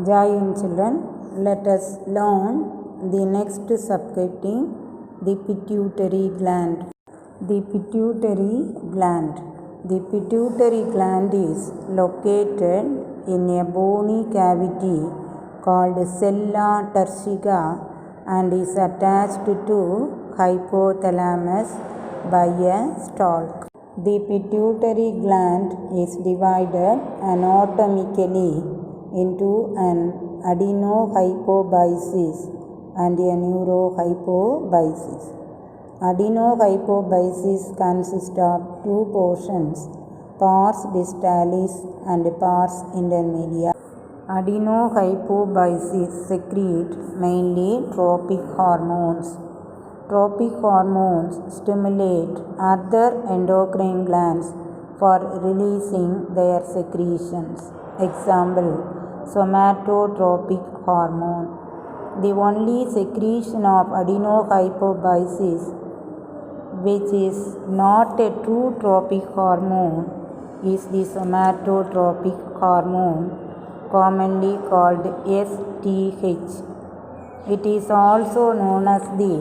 Joy in children, let us learn the next subheading, the pituitary gland. The pituitary gland. The pituitary gland is located in a bony cavity called sella turcica and is attached to hypothalamus by a stalk. The pituitary gland is divided anatomically into an adenohypophysis and a neurohypophysis. Adenohypophysis consists of two portions, pars distalis and pars intermedia. Adenohypophysis secrete mainly tropic hormones. Tropic hormones stimulate other endocrine glands for releasing their secretions. Example, somatotropic hormone. The only secretion of adenohypophysis which is not a true tropic hormone is the somatotropic hormone, commonly called STH. It is also known as the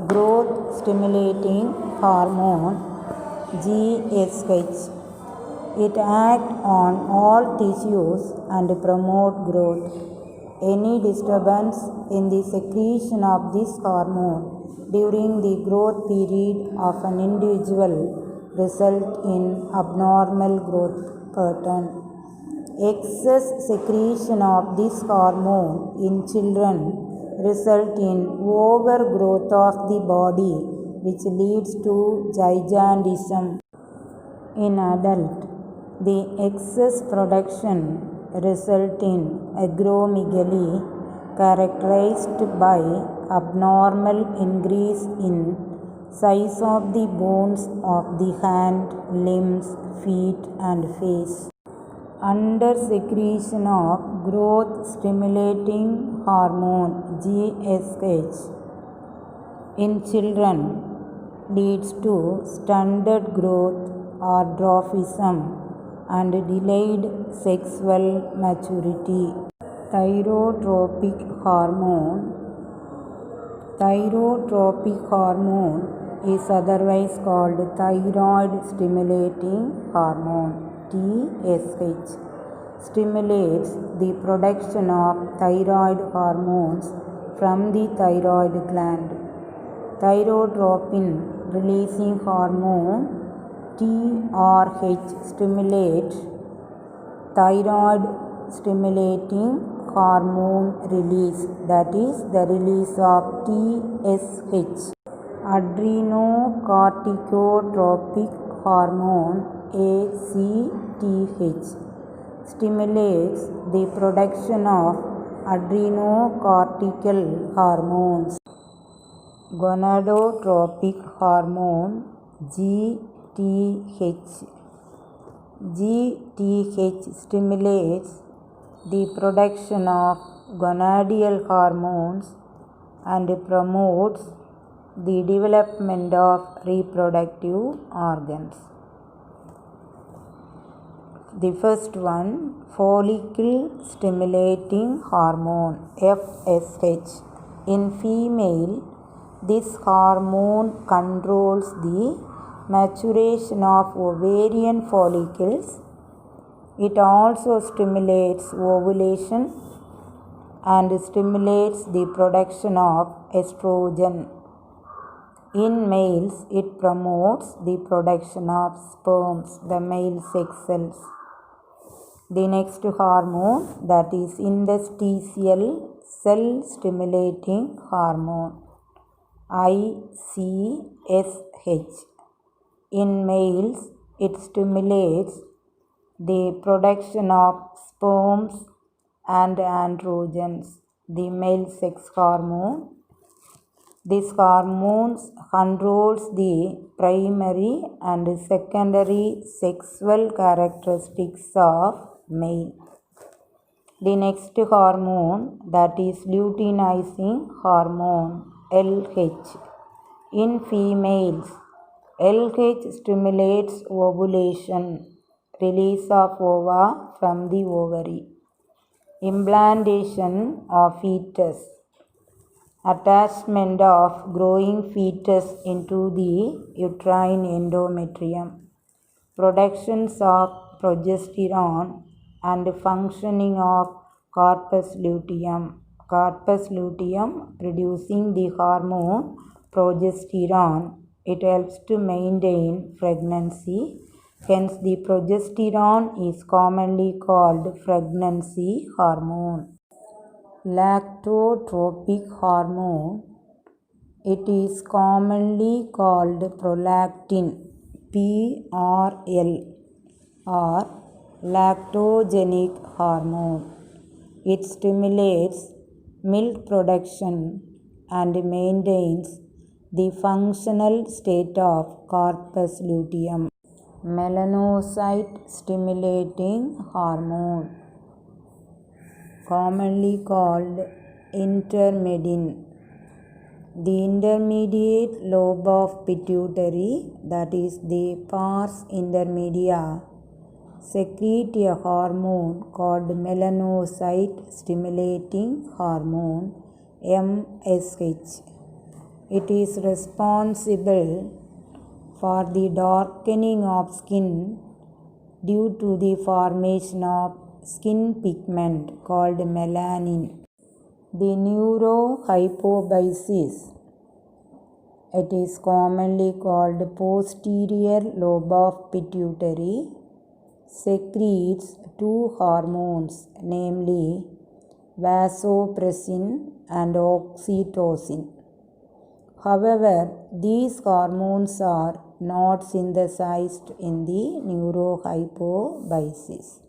growth stimulating hormone GSH. It acts on all tissues and promote growth. Any disturbance in the secretion of this hormone during the growth period of an individual result in abnormal growth pattern. Excess secretion of this hormone in children result in overgrowth of the body, which leads to gigantism. In adult, the excess production result in acromegaly, characterized by abnormal increase in size of the bones of the hand, limbs, feet and face. Under secretion of growth stimulating hormone GSH in children leads to stunted growth or dwarfism and delayed sexual maturity. Thyrotropic hormone. Thyrotropic hormone is otherwise called thyroid stimulating hormone TSH. Stimulates the production of thyroid hormones from the thyroid gland. Thyrotropin releasing hormone TRH stimulates thyroid stimulating hormone release, that is the release of TSH. Adrenocorticotropic hormone ACTH stimulates the production of adrenocortical hormones. Gonadotropic hormone GTH. GTH stimulates the production of gonadial hormones and promotes the development of reproductive organs. The first one, follicle stimulating hormone FSH. In female, this hormone controls the maturation of ovarian follicles. It also stimulates ovulation and stimulates the production of estrogen. In males, it promotes the production of sperms, the male sex cells. The next hormone, that is interstitial cell stimulating hormone ICSH. In males, it stimulates the production of sperms and androgens, the male sex hormone. This hormone controls the primary and secondary sexual characteristics of male. The next hormone, that is luteinizing hormone LH. In females, LH stimulates ovulation, release of ova from the ovary. implantation of fetus, attachment of growing fetus into the uterine endometrium, productions of progesterone, and functioning of corpus luteum. Corpus luteum producing the hormone progesterone. It helps to maintain pregnancy. Hence, the progesterone is commonly called pregnancy hormone. Lactotropic hormone. It is commonly called prolactin, PRL, or lactogenic hormone. It stimulates milk production and maintains the functional state of corpus luteum. Melanocyte stimulating hormone, commonly called intermedin. The intermediate lobe of pituitary, that is the pars intermedia, secrete a hormone called melanocyte stimulating hormone, MSH. It is responsible for the darkening of skin due to the formation of skin pigment called melanin. The neurohypophysis, it is commonly called posterior lobe of pituitary, secretes two hormones, namely vasopressin and oxytocin. However, these hormones are not synthesized in the neurohypophysis.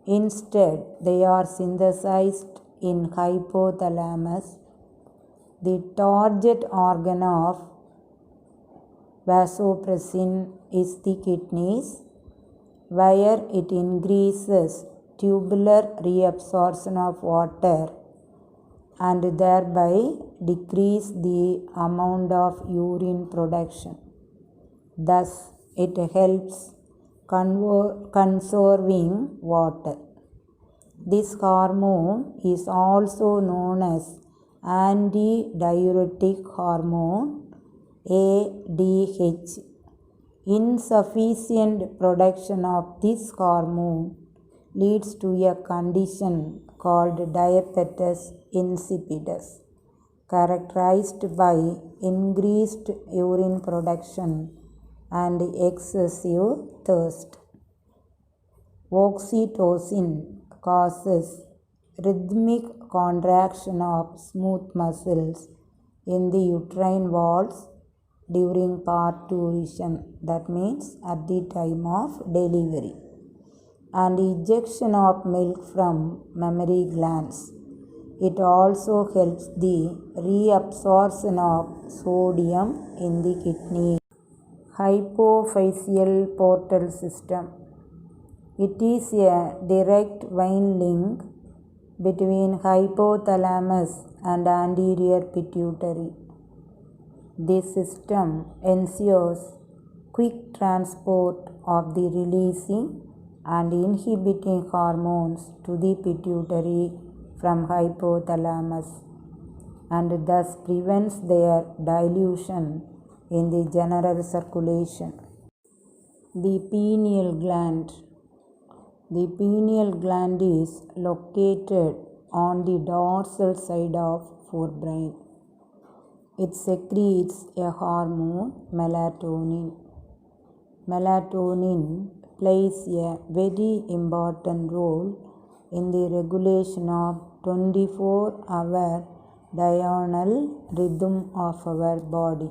Instead, they are synthesized in hypothalamus, the target organ of vasopressin is the kidneys, where it increases tubular reabsorption of water and thereby decrease the amount of urine production. Thus, it helps conserving water. This hormone is also known as antidiuretic hormone, ADH. Insufficient production of this hormone leads to a condition called diabetes insipidus, characterized by increased urine production and excessive thirst. Oxytocin causes rhythmic contraction of smooth muscles in the uterine walls during parturition, that means at the time of delivery, and ejection of milk from mammary glands. It also helps the reabsorption of sodium in the kidney. Hypophyseal portal system. It is a direct vein link between hypothalamus and anterior pituitary. This system ensures quick transport of the releasing and inhibiting hormones to the pituitary from hypothalamus, and thus prevents their dilution in the general circulation. The pineal gland. The pineal gland is located on the dorsal side of forebrain. It secretes a hormone, melatonin. Melatonin plays a very important role in the regulation of 24-hour diurnal rhythm of our body.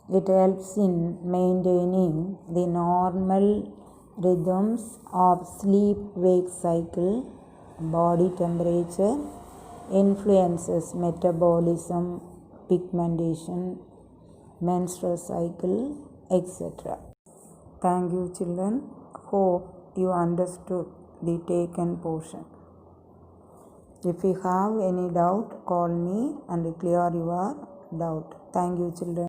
It helps in maintaining the normal rhythms of sleep-wake cycle, body temperature, influences metabolism, pigmentation, menstrual cycle, etc. Thank you, children. Hope you understood the taken portion. If you have any doubt, call me and clear your doubt. Thank you, children.